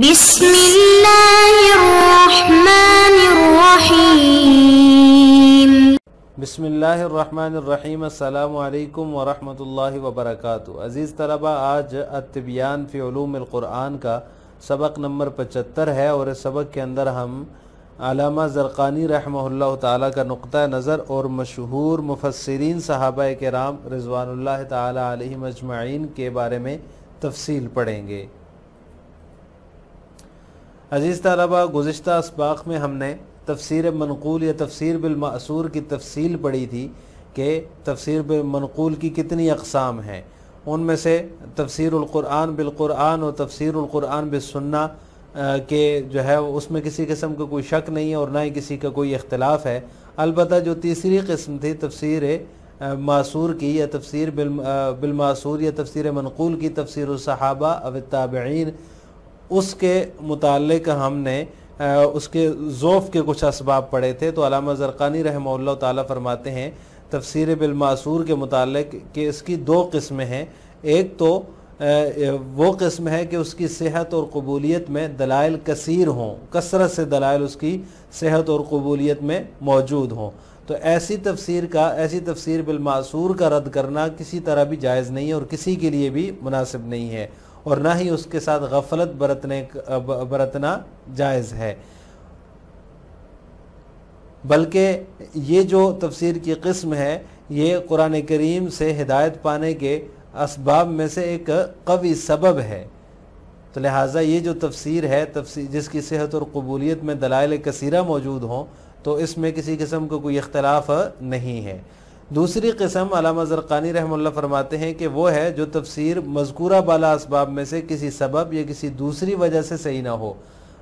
بسم اللہ الرحمن الرحیم۔ بسم اللہ الرحمن الرحیم۔ السلام علیکم ورحمۃ اللہ وبرکاتہ۔ عزیز طلبہ، آج التبیان فی علوم القرآن کا سبق نمبر 75 ہے، اور اس سبق کے اندر ہم علامہ زرقانی رحمہ اللہ تعالیٰ کا نقطہ نظر اور مشہور مفسرین صحابہ کرام رضوان اللہ تعالیٰ علیہم اجمعین کے بارے میں تفصیل پڑھیں گے۔ عزیز طلبہ، گزشتہ اسباق میں ہم نے تفسیر منقول یا تفسیر بالمأثور کی تفصیل پڑھی تھی کہ تفسیر بالمنقول کی کتنی اقسام ہیں۔ ان میں سے تفسیر القرآن بالقرآن اور تفسیر القرآن بالسنہ کہ جو ہے اس میں کسی قسم کا کوئی شک نہیں ہے اور نہ ہی کسی کا کوئی اختلاف ہے۔ البتہ جو تیسری قسم تھی تفسیر معصور کی یا تفسیر بالمعصور یا تفسیر منقول کی، تفسیر الصحابہ او التابعین، اس کے متعلق ہم نے اس کے ذوف کے کچھ اسباب پڑھے تھے۔ تو علامہ زرقانی رحمہ اللہ تعالیٰ فرماتے ہیں تفسیر بالمعصور کے متعلق کہ اس کی دو قسمیں ہیں۔ ایک تو وہ قسم ہے کہ اس کی صحت اور قبولیت میں دلائل کثیر ہوں، کثرت سے دلائل اس کی صحت اور قبولیت میں موجود ہوں، تو ایسی تفسیر بالمعصور کا رد کرنا کسی طرح بھی جائز نہیں ہے اور کسی کے لیے بھی مناسب نہیں ہے، اور نہ ہی اس کے ساتھ غفلت برتنا جائز ہے۔ بلکہ یہ جو تفسیر کی قسم ہے یہ قرآن کریم سے ہدایت پانے کے اسباب میں سے ایک قوی سبب ہے، تو لہٰذا یہ جو تفسیر ہے جس کی صحت اور قبولیت میں دلائل کثیرہ موجود ہوں تو اس میں کسی قسم کا کوئی اختلاف نہیں ہے۔ دوسری قسم علامہ زرقانی رحمہ اللہ فرماتے ہیں کہ وہ ہے جو تفسیر مذکورہ بالا اسباب میں سے کسی سبب یا کسی دوسری وجہ سے صحیح نہ ہو۔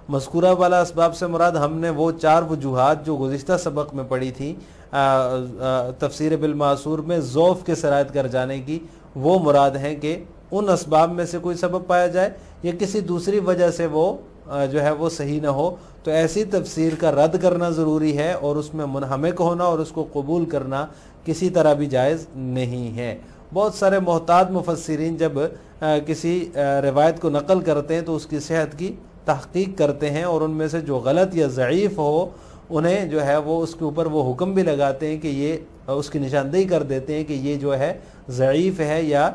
مذکورہ بالا اسباب سے مراد ہم نے وہ 4 وجوہات جو گزشتہ سبق میں پڑھی تھی تفسیر بالمعصور میں ذوف کے سرایت کر جانے کی، وہ مراد ہیں کہ ان اسباب میں سے کوئی سبب پایا جائے یا کسی دوسری وجہ سے وہ جو ہے وہ صحیح نہ ہو، تو ایسی تفسیر کا رد کرنا ضروری ہے اور اس میں منہمک ہونا اور اس کو قبول کرنا کسی طرح بھی جائز نہیں ہے۔ بہت سارے محتاط مفسرین جب کسی روایت کو نقل کرتے ہیں تو اس کی صحت کی تحقیق کرتے ہیں، اور ان میں سے جو غلط یا ضعیف ہو انہیں جو ہے وہ اس کے اوپر وہ حکم بھی لگاتے ہیں کہ یہ اس کی نشاندہی کر دیتے ہیں کہ یہ جو ہے ضعیف ہے یا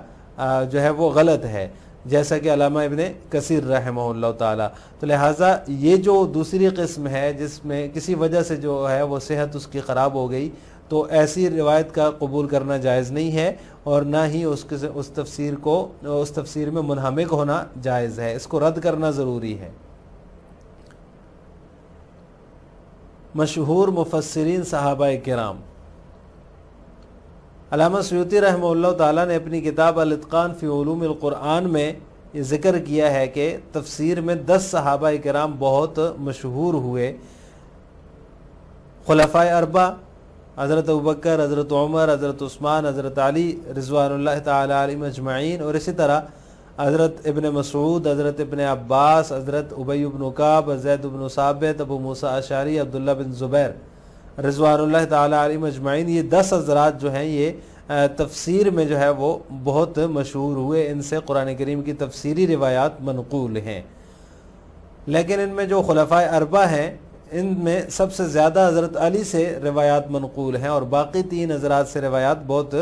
جو ہے وہ غلط ہے، جیسا کہ علامہ ابن کثیر رحمہ اللہ تعالیٰ۔ تو لہٰذا یہ جو دوسری قسم ہے جس میں کسی وجہ سے جو ہے وہ صحت اس کی خراب ہو گئی، تو ایسی روایت کا قبول کرنا جائز نہیں ہے اور نہ ہی اس تفسیر میں منہمک ہونا جائز ہے، اس کو رد کرنا ضروری ہے۔ مشہور مفسرین صحابہ کرام، علامہ سیوطی رحمہ اللہ تعالیٰ نے اپنی کتاب الاتقان فی علوم القرآن میں یہ ذکر کیا ہے کہ تفسیر میں 10 صحابہ کرام بہت مشہور ہوئے۔ خلفائے اربعہ حضرت ابوبکر، حضرت عمر، حضرت عثمان، حضرت علی رضوان اللہ تعالیٰ علیہم اجمعین، اور اسی طرح حضرت ابن مسعود، حضرت ابن عباس، حضرت ابی بن کعب، زید بن ثابت، ابو موسیٰ اشعری، عبداللہ بن زبیر رضوان اللہ تعالیٰ علیہم اجمعین، یہ 10 حضرات جو ہیں یہ تفسیر میں جو ہے وہ بہت مشہور ہوئے، ان سے قرآن کریم کی تفسیری روایات منقول ہیں۔ لیکن ان میں جو خلفائے اربعہ ہیں ان میں سب سے زیادہ حضرت علی سے روایات منقول ہیں اور باقی 3 حضرات سے روایات بہت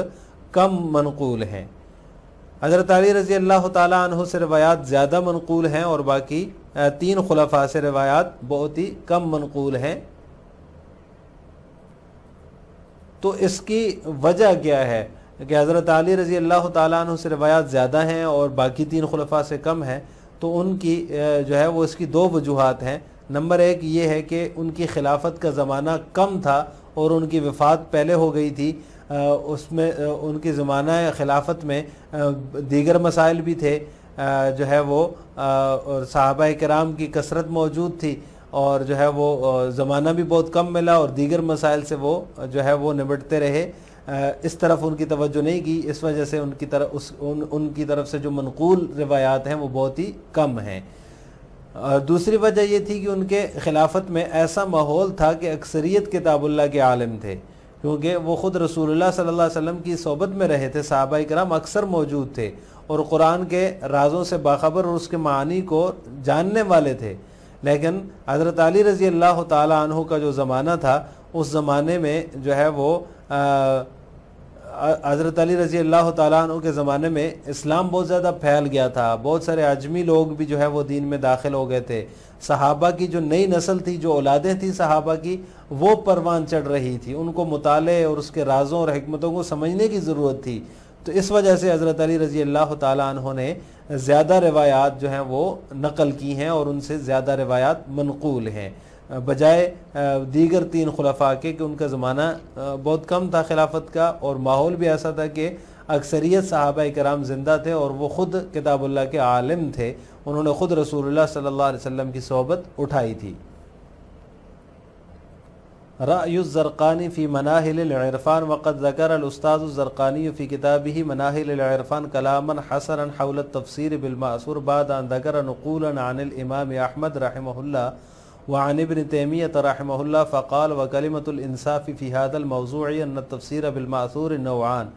کم منقول ہیں۔ حضرت علی رضی اللہ تعالیٰ عنہ سے روایات زیادہ منقول ہیں اور باقی 3 خلفاء سے روایات بہت ہی کم منقول ہیں۔ تو اس کی وجہ کیا ہے کہ حضرت علی رضی اللہ تعالیٰ عنہ سے روایات زیادہ ہیں اور باقی 3 خلفاء سے کم ہیں؟ تو ان کی جو ہے وہ اس کی 2 وجوہات ہیں۔ نمبر 1 یہ ہے کہ ان کی خلافت کا زمانہ کم تھا اور ان کی وفات پہلے ہو گئی تھی، اس میں ان کی زمانہ خلافت میں دیگر مسائل بھی تھے، جو ہے وہ صحابہ کرام کی کثرت موجود تھی اور جو ہے وہ زمانہ بھی بہت کم ملا اور دیگر مسائل سے وہ جو ہے وہ نمٹتے رہے، اس طرف ان کی توجہ نہیں کی، اس وجہ سے ان کی طرف سے جو منقول روایات ہیں وہ بہت ہی کم ہیں۔ دوسری وجہ یہ تھی کہ ان کے خلافت میں ایسا ماحول تھا کہ اکثریت کتاب اللہ کے عالم تھے، کیونکہ وہ خود رسول اللہ صلی اللہ علیہ وسلم کی صحبت میں رہے تھے، صحابہ کرام اکثر موجود تھے اور قرآن کے رازوں سے باخبر اور اس کے معانی کو جاننے والے تھے۔ لیکن حضرت علی رضی اللہ تعالی عنہ کا جو زمانہ تھا، اس زمانے میں جو ہے وہ حضرت علی رضی اللہ تعالیٰ عنہ کے زمانے میں اسلام بہت زیادہ پھیل گیا تھا، بہت سارے عجمی لوگ بھی جو ہے وہ دین میں داخل ہو گئے تھے، صحابہ کی جو نئی نسل تھی، جو اولادیں تھیں صحابہ کی، وہ پروان چڑھ رہی تھی، ان کو مطالعے اور اس کے رازوں اور حکمتوں کو سمجھنے کی ضرورت تھی۔ تو اس وجہ سے حضرت علی رضی اللہ تعالیٰ عنہ نے زیادہ روایات جو ہیں وہ نقل کی ہیں اور ان سے زیادہ روایات منقول ہیں، بجائے دیگر 3 خلفاء کے، کہ ان کا زمانہ بہت کم تھا خلافت کا، اور ماحول بھی ایسا تھا کہ اکثریت صحابہ کرام زندہ تھے اور وہ خود کتاب اللہ کے عالم تھے، انہوں نے خود رسول اللہ صلی اللہ علیہ وسلم کی صحبت اٹھائی تھی۔ رأی الزرقانی فی مناہل العرفان، وقد ذکر الاستاذ الزرقانی فی کتابہ مناہل العرفان کلاما حسنا حول التفسیر بالمأثور بعد ان ذکر نقولا عن الامام احمد رحمہ اللہ وعن ابن تیمیہ رحمہ اللہ، فقال وکلمۃ الانصاف فی هذا الموضوع ان التفسیر بالمأثور نوعان،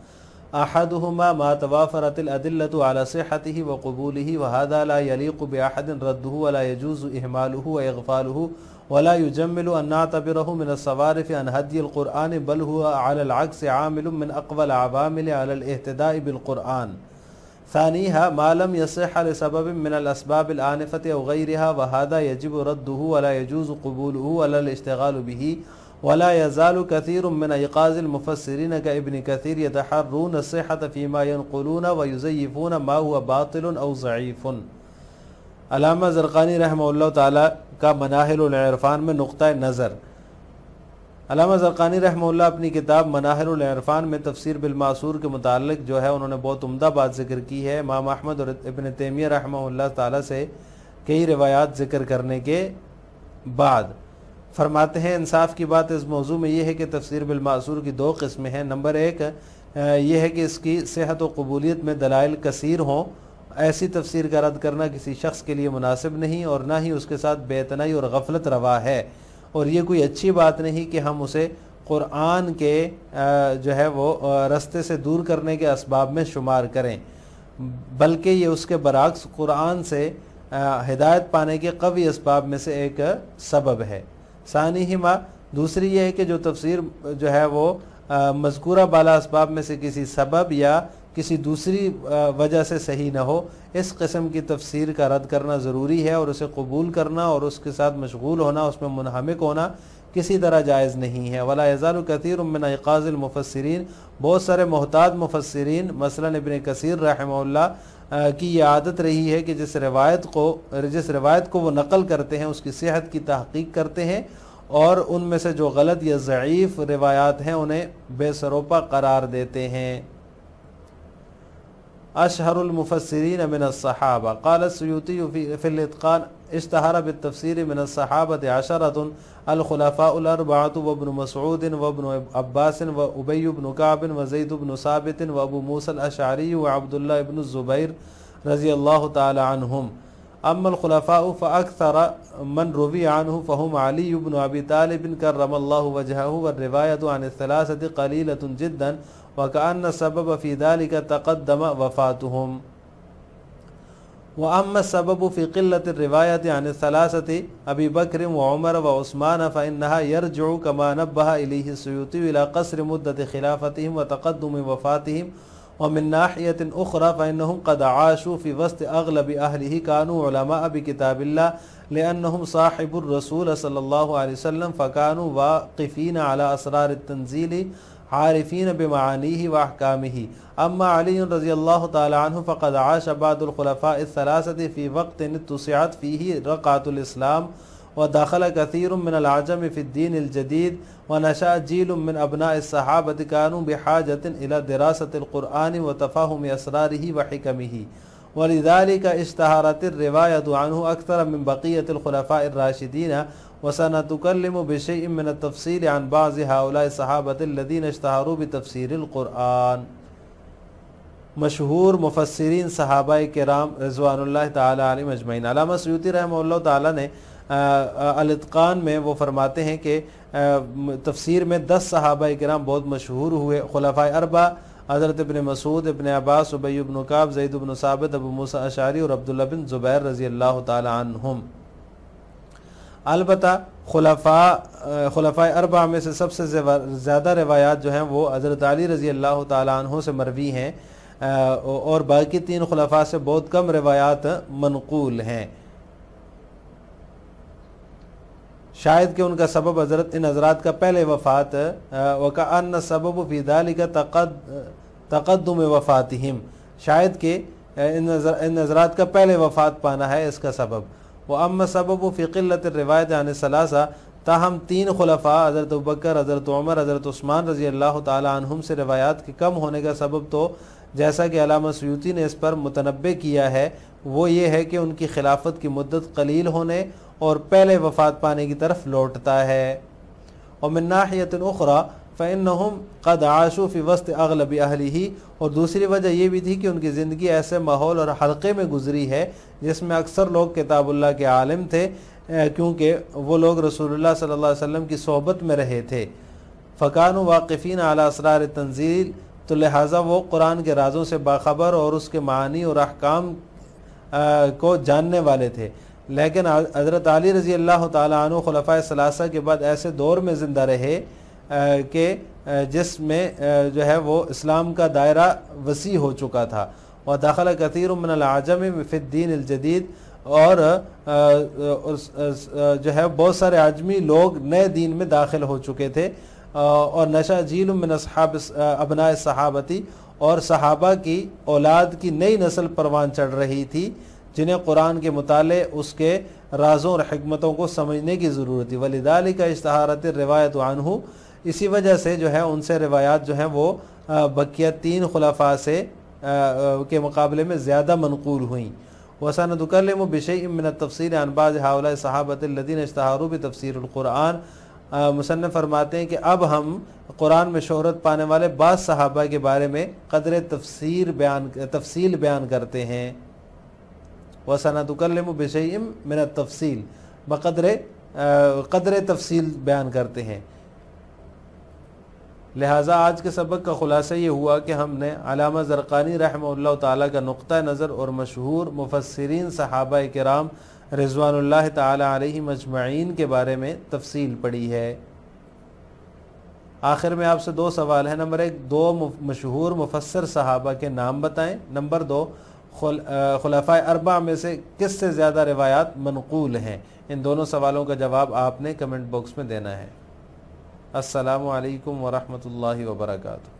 احدهما ما توافرت الادلة على صحته وقبوله وهذا لا يليق باحد رده ولا يجوز اهماله واغفاله ولا يجمل ان نعتبره من الصوارف عن هدي القرآن، بل هو على العكس عامل من اقوى العوامل على الاهتداء بالقرآن. ثانيها ما لم يصح لسبب من الاسباب الآنفة او غيرها، وهذا يجب رده ولا يجوز قبوله ولا الاشتغال به، ولا يزال كثير من ايقاظ المفسرين كابن كثير يتحرون الصحة فيما ينقلون ويزيفون ما هو باطل او ضعيف۔ علامہ زرقانی رحمہ اللہ تعالیٰ کا مناہل العرفان میں نقطہ نظر۔ علامہ زرقانی رحمہ اللہ اپنی کتاب مناہل العرفان میں تفسیر بالمأثور کے متعلق جو ہے انہوں نے بہت عمدہ بات ذکر کی ہے۔ امام احمد اور ابن تیمیہ رحمہ اللہ تعالیٰ سے کئی روایات ذکر کرنے کے بعد فرماتے ہیں انصاف کی بات اس موضوع میں یہ ہے کہ تفسیر بالمأثور کی 2 قسمیں ہیں۔ نمبر 1 یہ ہے کہ اس کی صحت و قبولیت میں دلائل کثیر ہوں، ایسی تفسیر کا رد کرنا کسی شخص کے لیے مناسب نہیں اور نہ ہی اس کے ساتھ بے اعتنائی اور غفلت روا ہے، اور یہ کوئی اچھی بات نہیں کہ ہم اسے قرآن کے جو ہے وہ رستے سے دور کرنے کے اسباب میں شمار کریں، بلکہ یہ اس کے برعکس قرآن سے ہدایت پانے کے قوی اسباب میں سے ایک سبب ہے۔ ثانیہما، دوسری یہ ہے کہ جو تفسیر جو ہے وہ مذکورہ بالا اسباب میں سے کسی سبب یا کسی دوسری وجہ سے صحیح نہ ہو، اس قسم کی تفسیر کا رد کرنا ضروری ہے، اور اسے قبول کرنا اور اس کے ساتھ مشغول ہونا، اس میں منہمک ہونا کسی طرح جائز نہیں ہے۔ ولا یزال کثیر من ایقاظ المفسرین، بہت سارے محتاط مفسرین مثلا ابن کثیر رحمہ اللہ کی یہ عادت رہی ہے کہ جس روایت کو وہ نقل کرتے ہیں اس کی صحت کی تحقیق کرتے ہیں، اور ان میں سے جو غلط یا ضعیف روایات ہیں انہیں بے سروپا قرار دیتے ہیں۔ اشہر المفسرین من الصحابہ، قال السیوطی فی الاتقان اشتہر بالتفسیر من الصحابة 10 الخلفاء الاربعة وابن مسعود وابن عباس وابی بن کعب وزید بن ثابت وابو موسیٰ الاشعری وعبد اللہ بن الزبیر رضی اللہ تعالی عنہم۔ اما الخلفاء فاکثر من روی عنہ فهم علی بن ابی طالب کرم اللہ وجہہ، والروایت عن الثلاثة قلیلة جدا وكأن السبب في ذلك تقدم وفاتهم۔ وأما السبب في قلة الرواية عن الثلاثة أبي بكر وعمر وعثمان فإنها يرجع كما نبه إليه السيوطي إلى قصر مدة خلافتهم وتقدم وفاتهم، ومن ناحية أخرى فإنهم قد عاشوا في وسط أغلب أهله كانوا علماء بكتاب الله لأنهم صاحب الرسول صلى الله عليه وسلم، فكانوا واقفين على أسرار التنزيل عارفین بمعانیہ واحکامہ۔ اما علی رضی اللہ تعالی عنہ فقد عاش بعد الخلفاء الثلاثة في وقت اتسعت فيه رقعة الاسلام، ودخل كثير من العجم في الدين الجديد، ونشأ جيل من ابناء الصحابة كانوا بحاجة الى دراسة القرآن وتفاهم اسراره وحكمه، ولذلك اشتهرت الرواية عنه اكثر من بقية الخلفاء الراشدين، وسنتكلم بشيء من التفصيل عن بعض هؤلاء الصحابة الذين اشتهروا بتفسير القرآن۔ مشہور مفسرین صحابہ کرام رضوان اللہ تعالی علیہم اجمعین۔ علامہ سیوطی رحمہ اللہ تعالی نے الاتقان میں وہ فرماتے ہیں کہ تفسیر میں 10 صحابہ کرام بہت مشہور ہوئے، خلفائے اربع حضرت ابن مسعود، ابن عباس، ابی بن کعب، زید بن ثابت، ابو موسیٰ اشعری اور عبداللہ بن زبیر رضی اللہ تعالی عنہم۔ البتہ خلفائے اربع میں سے سب سے زیادہ روایات جو ہیں وہ حضرت علی رضی اللہ تعالی عنہ سے مروی ہیں، اور باقی 3 خلفاء سے بہت کم روایات منقول ہیں۔ شاید کہ ان کا سبب ان حضرات کا پہلے وفات وَكَأَنَّ السَّبَبُ فِي ذَلِكَ تَقَدُّمِ وَفَاتِهِمْ، شاید کہ ان حضرات کا پہلے وفات پانا ہے اس کا سبب۔ وَأَمَّا السَّبَبُ فِي قِلَّةِ الرِّوَایَةِ عَنِ الثَّلَاثَةِ، تاہم 3 خلفاء حضرت ابوبکر، حضرت عمر، حضرت عثمان رضی اللہ تعالی عنہم سے روایات کے کم ہونے کا سبب تو جیسا کہ علامہ سیوطی نے اس پر متنبع کیا ہے وہ یہ ہے کہ ان کی خلافت کی مدت قلیل ہونے اور پہلے وفات پانے کی طرف لوٹتا ہے۔ ومن ناحیۃ اخری فإنہم قد عاشوا فی وسط اغلب اہلہ، اور دوسری وجہ یہ بھی تھی کہ ان کی زندگی ایسے ماحول اور حلقے میں گزری ہے جس میں اکثر لوگ کتاب اللہ کے عالم تھے، کیونکہ وہ لوگ رسول اللہ صلی اللہ علیہ وسلم کی صحبت میں رہے تھے۔ فکانوا واقفین علی اسرار التنزیل، تو لہٰذا وہ قرآن کے رازوں سے باخبر اور اس کے معانی اور احکام کو جاننے والے تھے۔ لیکن حضرت علی رضی اللہ تعالیٰ عنہ خلفائے ثلاثہ کے بعد ایسے دور میں زندہ رہے کہ جس میں جو ہے وہ اسلام کا دائرہ وسیع ہو چکا تھا، وَدَخَلَ كَثِيرٌ مِّنَ الْعَجَمِ فِي الدِّينِ الْجَدِيدِ، اور جو ہے بہت سارے عجمی لوگ نئے دین میں داخل ہو چکے تھے، اور نشأ جیل من اصحاب ابناء صحابتی، اور صحابہ کی اولاد کی نئی نسل پروان چڑھ رہی تھی جنہیں قرآن کے مطالعے، اس کے رازوں اور حکمتوں کو سمجھنے کی ضرورت تھی۔ وَلِذَلِكَ اشْتَهَارَتِ الرِّوَایَةُ عَنْهُ، اسی وجہ سے جو ہے ان سے روایات جو ہیں وہ بقیہ 3 خلفاء سے کے مقابلے میں زیادہ منقول ہوئیں۔ وَسَنَتُكَلِّمُ بِشَيْءٍ مِّنَ التَّفْصِيلِ عَنْ بَعْضِ هَؤُلَاءِ الصَّحَابَةِ الَّذِينَ اشْتَهَارُوا بِتَفْسِيرِ الْقُرْآنِ، مصنف فرماتے ہیں کہ اب ہم قرآن میں شہرت پانے والے بعض صحابہ کے بارے میں قدر تفصیل بیان کرتے ہیں۔ وَسَنَتُكَلِّمُ بِشَيْءٍ مِّنَ التَّفْصِيلِ، قدر تفصیل بیان کرتے ہیں۔ لہٰذا آج کے سبق کا خلاصہ یہ ہوا کہ ہم نے علامہ زرقانی رحمہ اللہ تعالیٰ کا نقطہ نظر اور مشہور مفسرین صحابہ کرام رضوان اللہ تعالی علیہم اجمعین کے بارے میں تفصیل پڑھی ہے۔ آخر میں آپ سے 2 سوال ہیں۔ نمبر 1، 2 مشہور مفسر صحابہ کے نام بتائیں۔ نمبر 2، خلفائے اربع میں سے کس سے زیادہ روایات منقول ہیں؟ ان دونوں سوالوں کا جواب آپ نے کمنٹ باکس میں دینا ہے۔ السلام علیکم ورحمۃ اللہ وبرکاتہ۔